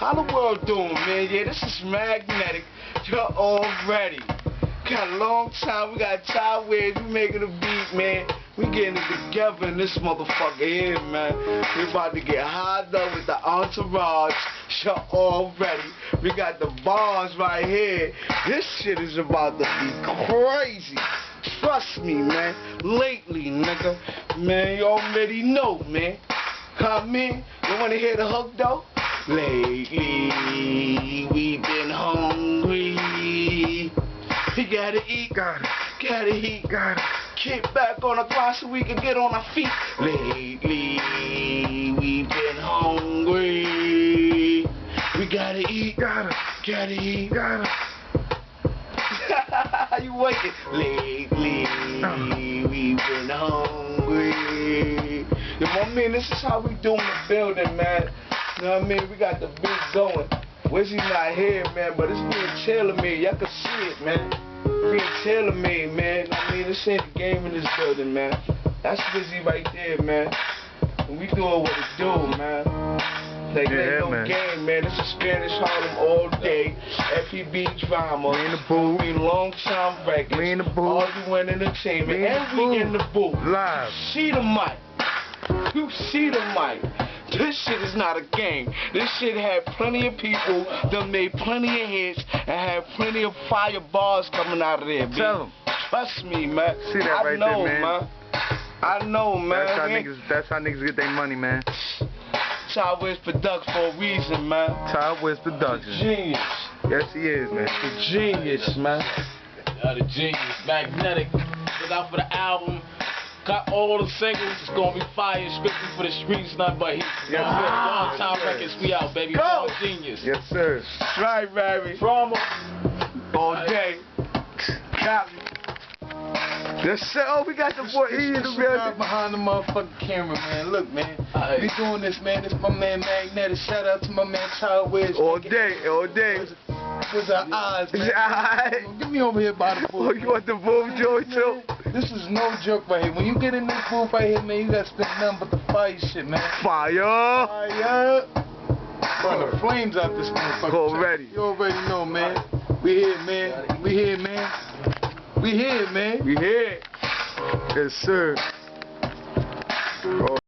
How the world doing, man? Yeah, this is Magnetic. You're all ready. Got a long time. We got Ty Wiz. We making a beat, man. We getting it together in this motherfucker here, man. We about to get high up with the entourage. You're all ready. We got the bars right here. This shit is about to be crazy. Trust me, man. Lately, nigga. Man, you already know, man. Come in. You wanna hear the hook, though? Lately, we've been hungry. We gotta eat, gotta eat, get back on the grind so we can get on our feet. Lately, we've been hungry. We gotta eat, gotta eat, you waiting? Lately, we've been hungry. You know what I mean? This is how we do in the building, man. You know what I mean? We got the beat going. Wizzy not here, man, but it's being tailor-made. Y'all can see it, man. Being tailor-made, man. I mean, this ain't the game in this building, man. That's Wizzy right there, man. And we doing what it do, man. Like, there ain't no game, man. This is Spanish Harlem all day. FEB drama. We in the booth. We long time records. We in the booth. All you in entertainment. And we in the booth. Live. See the mic. You see the mic. This shit is not a game. This shit had plenty of people that made plenty of hits and had plenty of fire bars coming out of there, man. Tell them. Trust me, man. See that right there, man. I know, man. That's how niggas get their money, man. Ty Wiz Production for a reason, man. Ty Wiz Production. Genius. Yes, he is, man. The genius, man. The genius, Magnetic. Look out for the album. Got all the singles. It's gonna be fire, strictly for the streets, nothing but heat. Yes, sir. Long time records, we out, baby. Go. Genius. Yes, sir. Right, baby. Trauma. All day. Copy. Yes, sir. Oh, we got the boy. He in the building. Behind the motherfucking camera, man. Look, man. We doing this, man. This my man Magnetic. Shout out to my man Ty Wiz. All day, all day. With our eyes, man. Aight. Get me over here by the booth. Oh, you want the booth, Joey, too? This is no joke right here. When you get in this booth right here, man, you gotta spend nothing but the fire shit, man. Fire. Fire. Burn the flames out this motherfucker. Already. You already know, man. We here, man. We here, man. We here, man. We here. Yes, sir. Oh.